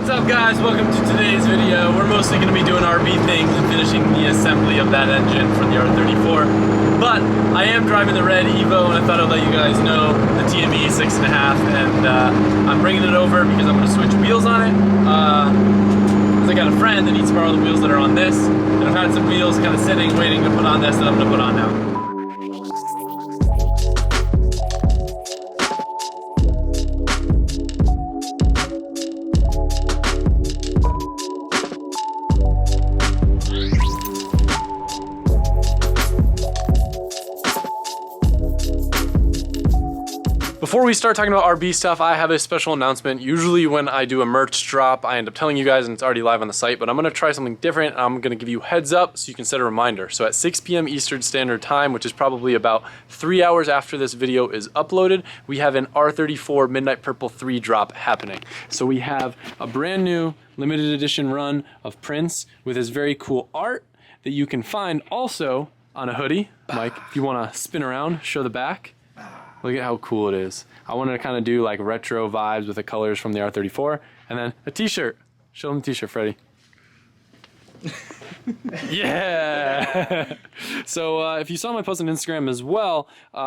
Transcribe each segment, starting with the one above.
What's up guys, welcome to today's video. We're mostly going to be doing RB things and finishing the assembly of that engine for the R34. But I am driving the red Evo and I thought I'd let you guys know the TME 6.5 and I'm bringing it over because I'm going to switch wheels on it. Because I got a friend that needs to borrow the wheels that are on this, and I've had some wheels kind of sitting waiting to put on this that I'm going to put on now. Before we start talking about RB stuff, I have a special announcement. Usually when I do a merch drop, I end up telling you guys and it's already live on the site, but I'm gonna try something different. I'm gonna give you heads up so you can set a reminder. So at 6 p.m. Eastern Standard Time, which is probably about 3 hours after this video is uploaded, we have an R34 Midnight Purple 3 drop happening. So we have a brand new limited edition run of Prince with his very cool art that you can find also on a hoodie. Mike, if you wanna spin around, show the back. Look at how cool it is. I wanted to kind of do like retro vibes with the colors from the R34. And then a t-shirt. Show them the t-shirt, Freddie. Yeah! So if you saw my post on Instagram as well,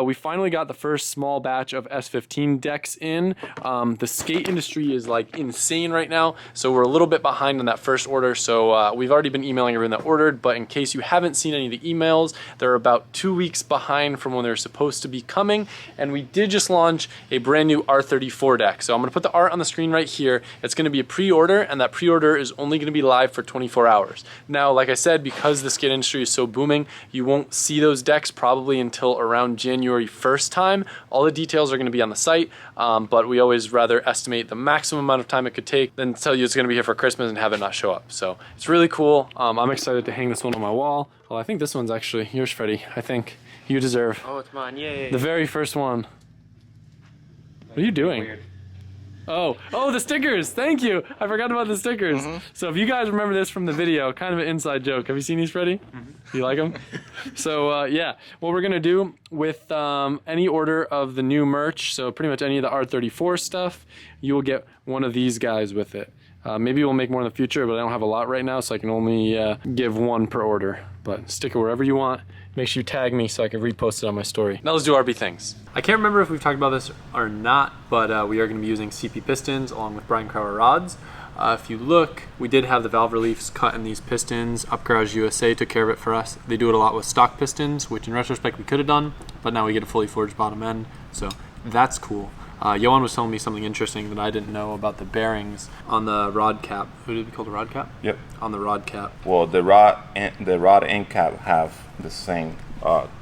we finally got the first small batch of S15 decks in. The skate industry is like insane right now, so we're a little bit behind on that first order. So we've already been emailing everyone that ordered, but in case you haven't seen any of the emails, they're about 2 weeks behind from when they're supposed to be coming. And we did just launch a brand new R34 deck. So I'm gonna put the art on the screen right here. It's gonna be a pre-order, and that pre-order is only gonna be live for 24 hours. Now, like I said, because the skate industry is so booming, you won't see those decks probably until around January 1st time. All the details are going to be on the site, but we always rather estimate the maximum amount of time it could take than tell you it's going to be here for Christmas and have it not show up. So it's really cool. I'm excited to hang this one on my wall. Well, I think this one's actually yours, Freddie. I think you deserve. Oh, it's mine. Yay. The very first one. What are you doing? Weird. Oh, the stickers, thank you. I forgot about the stickers. So if you guys remember this from the video, kind of an inside joke. Have you seen these, Freddie? You like them? So yeah, what we're gonna do with any order of the new merch, so pretty much any of the R34 stuff, you will get one of these guys with it. Maybe we'll make more in the future, but I don't have a lot right now, so I can only give one per order. But stick it wherever you want. Make sure you tag me so I can repost it on my story. Now let's do RB things. I can't remember if we've talked about this or not, but we are going to be using CP pistons along with Brian Crower rods. If you look, we did have the valve reliefs cut in these pistons. Upgarage USA took care of it for us. They do it a lot with stock pistons, which in retrospect we could have done, but now we get a fully forged bottom end, so that's cool. Johan was telling me something interesting that I didn't know about the bearings on the rod cap. What did we call the rod cap? Yep. On the rod cap. Well, the rod end cap have the same.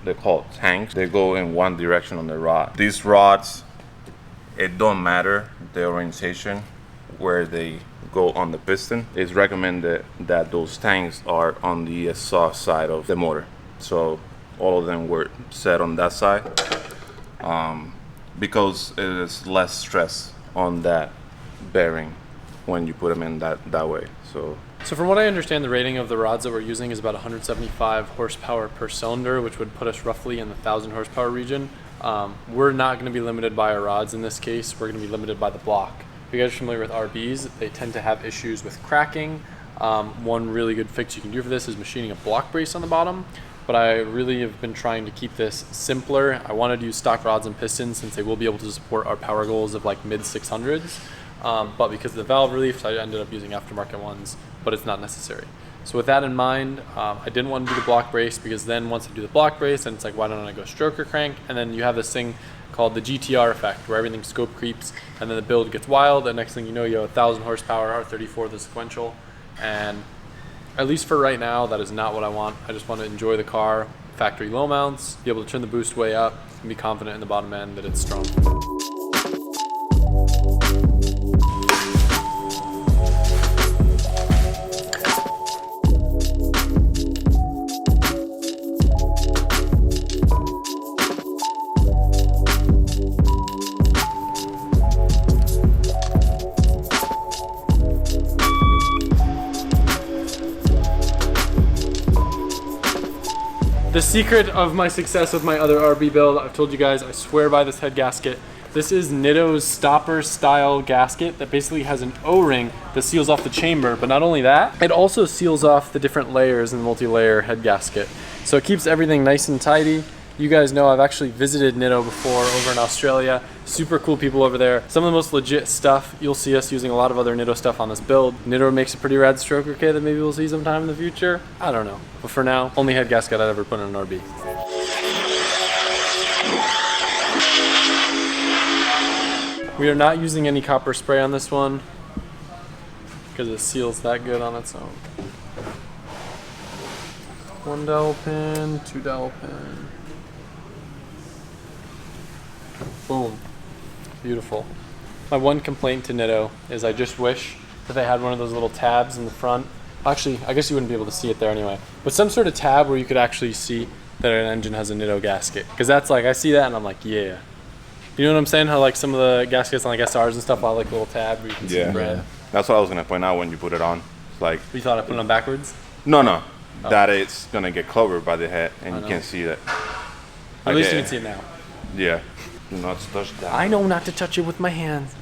They're called tanks. They go in one direction on the rod. These rods, it don't matter the orientation where they go on the piston. It's recommended that those tanks are on the exhaust side of the motor. So all of them were set on that side. Because it is less stress on that bearing when you put them in that way. So from what I understand, the rating of the rods that we're using is about 175 horsepower per cylinder, which would put us roughly in the 1,000 horsepower region. We're not going to be limited by our rods in this case. We're going to be limited by the block. If you guys are familiar with RBs, they tend to have issues with cracking. One really good fix you can do for this is machining a block brace on the bottom. But I really have been trying to keep this simpler. I wanted to use stock rods and pistons since they will be able to support our power goals of like mid 600s. But because of the valve reliefs, I ended up using aftermarket ones, but it's not necessary. So with that in mind, I didn't want to do the block brace because then once I do the block brace, then it's like, why don't I go stroke or crank? And then you have this thing called the GTR effect where everything scope creeps and then the build gets wild. And next thing you know, you have 1,000 horsepower R34, the sequential. And at least for right now, that is not what I want. I just want to enjoy the car, factory low mounts, be able to turn the boost way up, and be confident in the bottom end that it's strong. The secret of my success with my other RB build, I've told you guys, I swear by this head gasket. This is Nitto's stopper style gasket that basically has an O-ring that seals off the chamber, but not only that, it also seals off the different layers in the multi-layer head gasket. So it keeps everything nice and tidy. You guys know I've actually visited Nitto before over in Australia. Super cool people over there. Some of the most legit stuff. You'll see us using a lot of other Nitto stuff on this build. Nitto makes a pretty rad stroker kit that maybe we'll see sometime in the future. I don't know. But for now, only head gasket I'd ever put in an RB. We are not using any copper spray on this one because it seals that good on its own. 1 dowel pin, 2 dowel pin. Boom. Beautiful. My one complaint to Nitto is I just wish that they had one of those little tabs in the front. Actually, I guess you wouldn't be able to see it there anyway. But some sort of tab where you could actually see that an engine has a Nitto gasket. Because that's like, I see that and I'm like, yeah. You know what I'm saying? How like some of the gaskets on like SRs and stuff, I like a little tab where you can see the brand. That's what I was gonna point out when you put it on. It's like, You thought I put it on backwards? no, that it's gonna get covered by the head and you can't see that. At least you can see it now. Yeah. Do not touch that. I know not to touch it with my hands.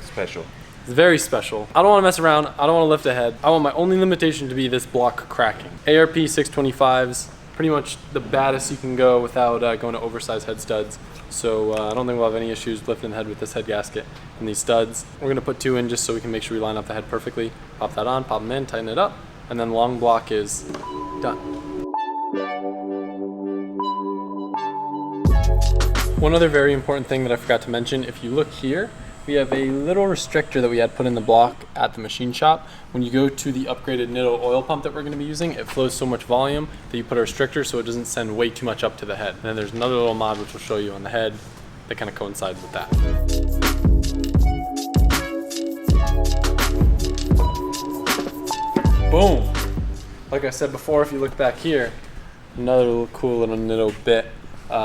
Special. It's very special. I don't want to mess around. I don't want to lift a head. I want my only limitation to be this block cracking. ARP 625s, pretty much the baddest you can go without going to oversized head studs. So I don't think we'll have any issues lifting the head with this head gasket and these studs. We're going to put 2 in just so we can make sure we line up the head perfectly. Pop that on, pop them in, tighten it up, and then Longblock is done. One other very important thing that I forgot to mention, if you look here, we have a little restrictor that we had put in the block at the machine shop. When you go to the upgraded Nitto oil pump that we're going to be using, it flows so much volume that you put a restrictor so it doesn't send way too much up to the head. And then there's another little mod which we'll show you on the head that kind of coincides with that. Boom! Like I said before, if you look back here, another little cool little Nitto bit.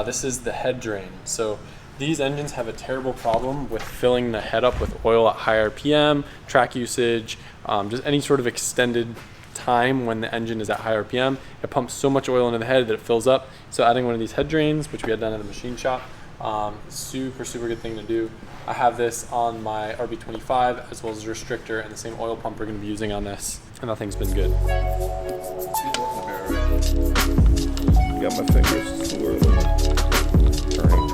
This is the head drain. So these engines have a terrible problem with filling the head up with oil at high RPM, track usage, just any sort of extended time when the engine is at high RPM. It pumps so much oil into the head that it fills up. So adding one of these head drains, which we had done at the machine shop, super good thing to do. I have this on my RB25 as well as a restrictor and the same oil pump we're going to be using on this, and that thing's been good. Got my fingers swirling. Turning.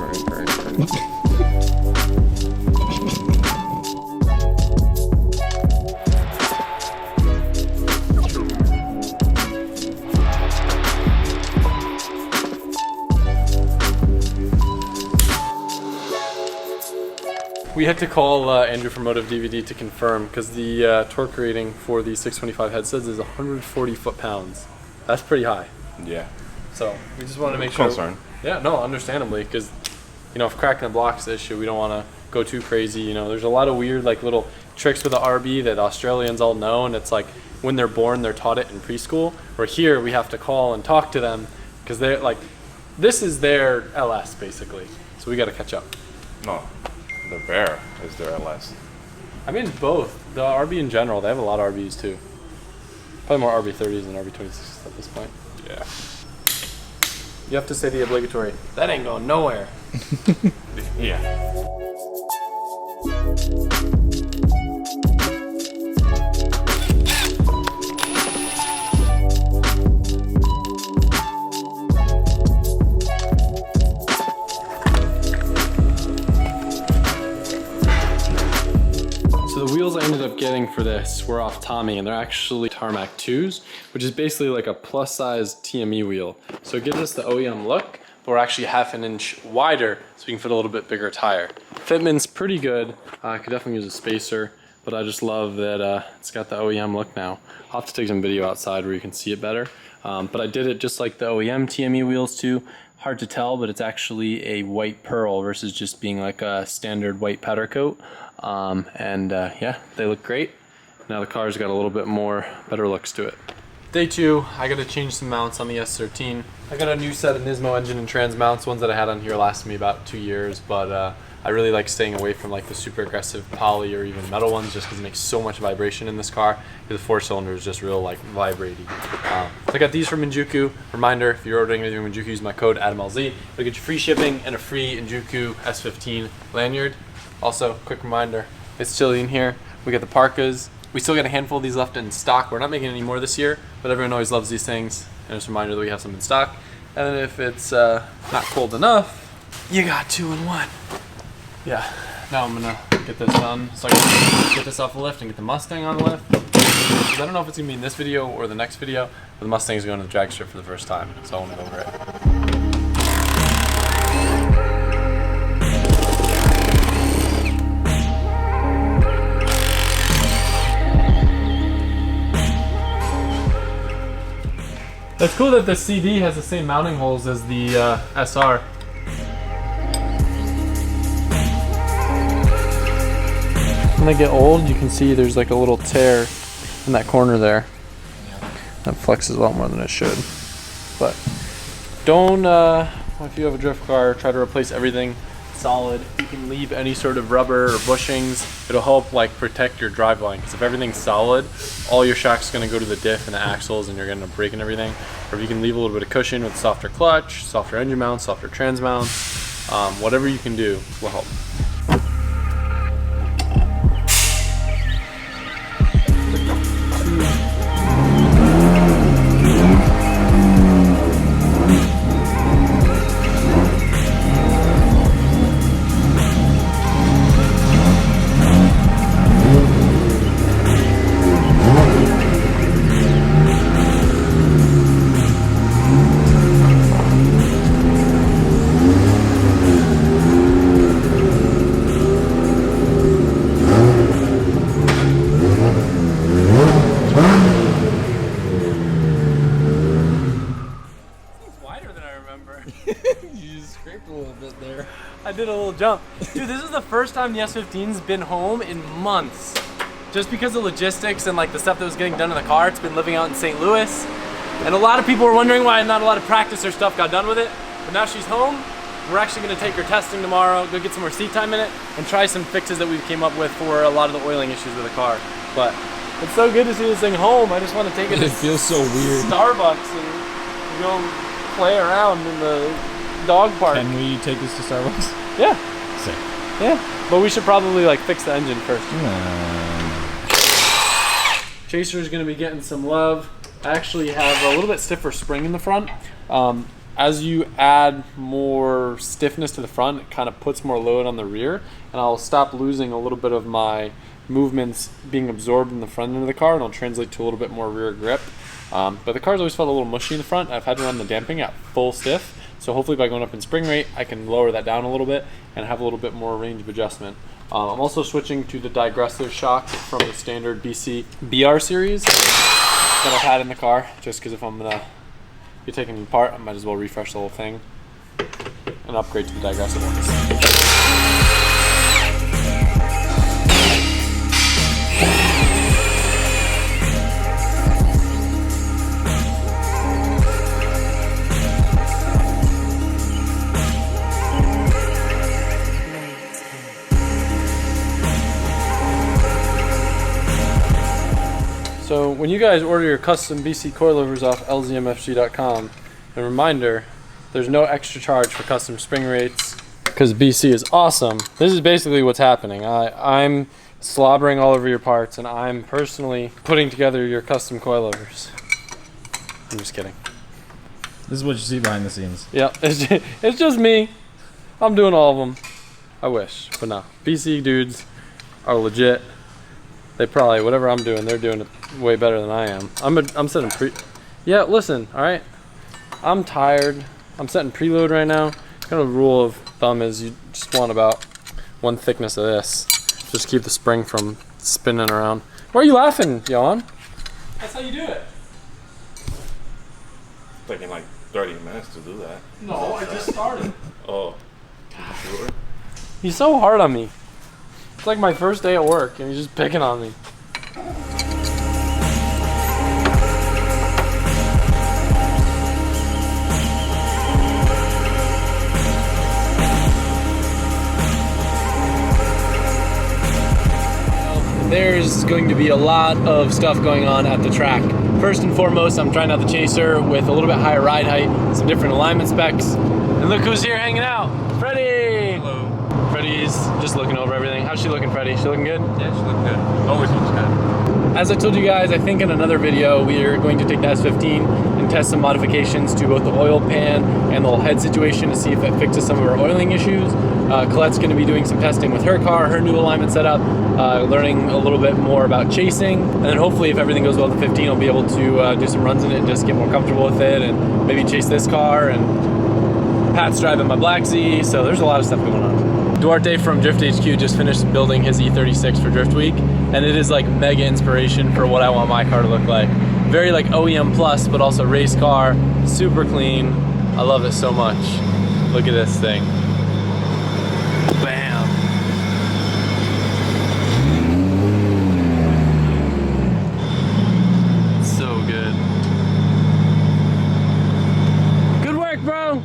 We had to call Andrew from Motive DVD to confirm because the torque rating for the 625 head studs is 140 foot-pounds. That's pretty high. Yeah. So we just wanted to make sure. Concern. Yeah, no, understandably, because if cracking the block's the issue, we don't want to go too crazy. There's a lot of weird like little tricks with the RB that Australians all know, and it's like when they're born, they're taught it in preschool. Where here we have to call and talk to them because they're like, this is their LS basically. So we got to catch up. No, the Bear is their LS. I mean both. The RB in general, they have a lot of RBs too. Probably more RB30s than RB26s at this point. Yeah. You have to say the obligatory, that ain't going nowhere. Yeah. So the wheels I ended up getting for this were off Tommy, and they're actually Tarmac 2s, which is basically like a plus size TME wheel. So it gives us the OEM look, but we're actually half an inch wider so we can fit a little bit bigger tire. Fitment's pretty good. I could definitely use a spacer, but I just love that it's got the OEM look now. I'll have to take some video outside where you can see it better. But I did it just like the OEM TME wheels too. Hard to tell, but it's actually a white pearl versus just being like a standard white powder coat. Yeah, they look great. Now the car's got a little bit more better looks to it. Day 2, I gotta change some mounts on the S13. I got a new set of Nismo engine and trans mounts. Ones that I had on here lasted me about 2 years, but I really like staying away from like the super aggressive poly or even metal ones just because it makes so much vibration in this car. The 4-cylinder is just real like vibrating. So I got these from Injuku. Reminder, if you're ordering anything from Injuku, use my code ADAMLZ. It'll get you free shipping and a free Injuku S15 lanyard. Also, quick reminder, it's chilly in here. We got the parkas. We still got a handful of these left in stock. We're not making any more this year, but everyone always loves these things. And just a reminder that we have some in stock. And then if it's not cold enough, you got 2 in 1. Yeah, now I'm gonna get this done so I can get this off the lift and get the Mustang on the lift. Because I don't know if it's gonna be in this video or the next video, but the Mustang is going to the drag strip for the first time, so I wanna go over it. It's cool that the CD has the same mounting holes as the SR. When they get old, you can see there's like a little tear in that corner there. That flexes a lot more than it should. But don't, if you have a drift car, try to replace everything solid. You can leave any sort of rubber or bushings. It'll help like protect your driveline, because if everything's solid, all your shock's gonna go to the diff and the axles and you're gonna break and everything. Or if you can leave a little bit of cushion with softer clutch, softer engine mounts, softer trans mounts, whatever you can do will help. I did a little jump. Dude, this is the first time the S15's been home in months. Just because of logistics and like the stuff that was getting done in the car. It's been living out in St. Louis. And a lot of people were wondering why not a lot of practice or stuff got done with it. But now she's home. We're actually gonna take her testing tomorrow, go get some more seat time in it, and try some fixes that we came up with for a lot of the oiling issues with the car. But it's so good to see this thing home. I just want to take it to feels so weird. Starbucks and go play around in the dog park. Can we take this to Starbucks? Yeah. Sick. Yeah. But we should probably like fix the engine first. Chaser's gonna be getting some love. I actually have a little bit stiffer spring in the front. As you add more stiffness to the front, it kind of puts more load on the rear, and I'll stop losing a little bit of my movements being absorbed in the front end of the car, and I'll translate to a little bit more rear grip. But the car's always felt a little mushy in the front. I've had to run the damping at full stiff, so hopefully by going up in spring rate, I can lower that down a little bit and have a little bit more range of adjustment. I'm also switching to the digressive shock from the standard BC BR series that I've had in the car, just because if I'm gonna be taking it apart, I might as well refresh the whole thing and upgrade to the digressive ones. So when you guys order your custom BC coilovers off lzmfg.com, a reminder, there's no extra charge for custom spring rates because BC is awesome. This is basically what's happening. I'm slobbering all over your parts and I'm personally putting together your custom coilovers. I'm just kidding. This is what you see behind the scenes. Yeah, it's just me. I'm doing all of them. I wish, but no. BC dudes are legit. They probably, whatever I'm doing, they're doing it way better than I am. I'm setting yeah, listen, all right? I'm tired. I'm setting preload right now. Kind of a rule of thumb is you just want about one thickness of this. Just keep the spring from spinning around. Why are you laughing, Johan? That's how you do it. It's taking like 30 minutes to do that. No, I just started. Oh, sure. He's so hard on me. It's like my first day at work and he's just picking on me. there's going to be a lot of stuff going on at the track. First and foremost, I'm trying out the Chaser with a little bit higher ride height, some different alignment specs. And look who's here hanging out, Freddie! Hello. Freddie's just looking over everything. How's she looking, Freddie? She looking good? Yeah, she looked good. Always looks good. As I told you guys, I think in another video, we are going to take the S15 and test some modifications to both the oil pan and the whole head situation to see if it fixes some of our oiling issues. Colette's going to be doing some testing with her car, her new alignment setup, learning a little bit more about chasing, and then hopefully if everything goes well with the 15, I'll be able to do some runs in it and just get more comfortable with it and maybe chase this car. And Pat's driving my Black Z, so there's a lot of stuff going on. Duarte from Drift HQ just finished building his E36 for Drift Week, and it is like mega inspiration for what I want my car to look like. Very like OEM plus, but also race car, super clean. I love it so much. Look at this thing. Bam. So good. Good work, bro.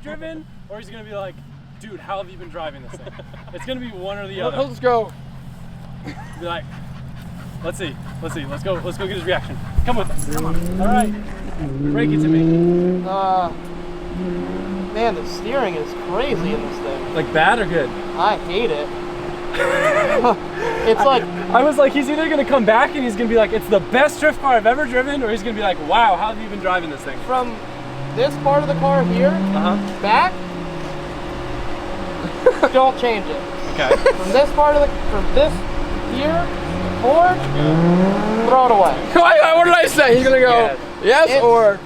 driven, or he's gonna be like, dude, how have you been driving this thing? It's gonna be one or the other. Let's go. Be like, let's see, let's go get his reaction. Come with us, come on. All right, break it to me. Man, the steering is crazy in this thing. Like bad or good? I hate it. It's like, I was like, he's either gonna come back and he's gonna be like, it's the best drift car I've ever driven, or he's gonna be like, wow, how have you been driving this thing? from this part of the car here, back, don't change it. Okay. From this part of the, from this here, forward, throw it away. What did I say? He's gonna go yes It's- or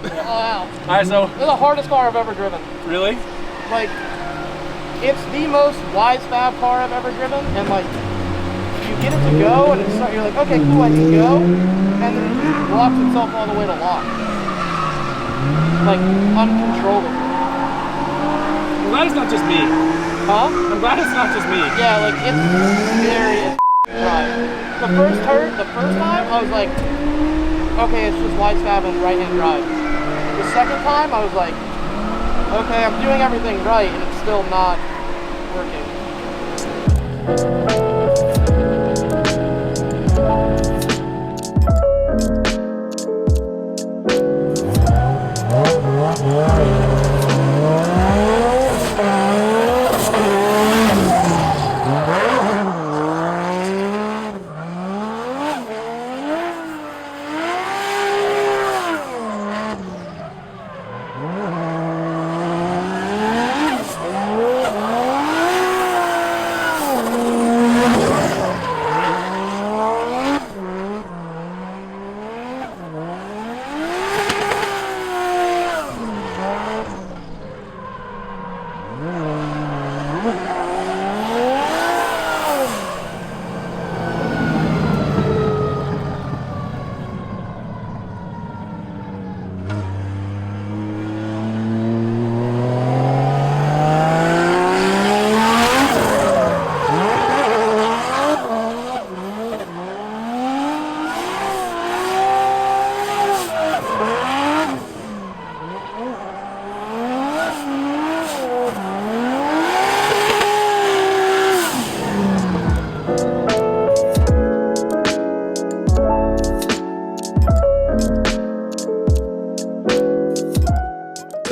Wow. Alright, so This is the hardest car I've ever driven. really? Like, it's the most wise fab car I've ever driven, and like, you get it to go, and you're like, okay, cool, I can go, and then it locks itself all the way to lock. Like, uncontrollable. I'm glad it's not just me. Huh? I'm glad it's not just me. Yeah, like, it's scary as drive. The first time, I was like, okay, it's just wide stab and right-hand drive. The second time, I was like, okay, I'm doing everything right, and it's still not working.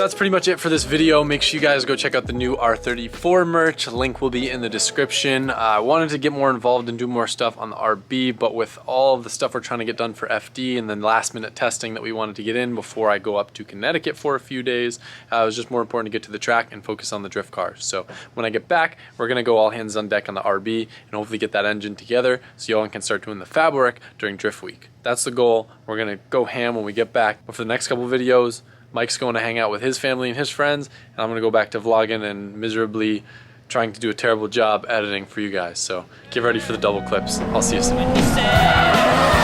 That's pretty much it for this video. Make sure you guys go check out the new R34 merch. Link will be in the description. I wanted to get more involved and do more stuff on the RB, but with all of the stuff we're trying to get done for FD and then last minute testing that we wanted to get in before I go up to Connecticut for a few days, it was just more important to get to the track and focus on the drift cars. So when I get back, we're gonna go all hands on deck on the RB and hopefully get that engine together so y'all can start doing the fab work during drift week. That's the goal. We're gonna go ham when we get back. But for the next couple videos, Mike's going to hang out with his family and his friends, and I'm going to go back to vlogging and miserably trying to do a terrible job editing for you guys. So get ready for the double clips. I'll see you soon.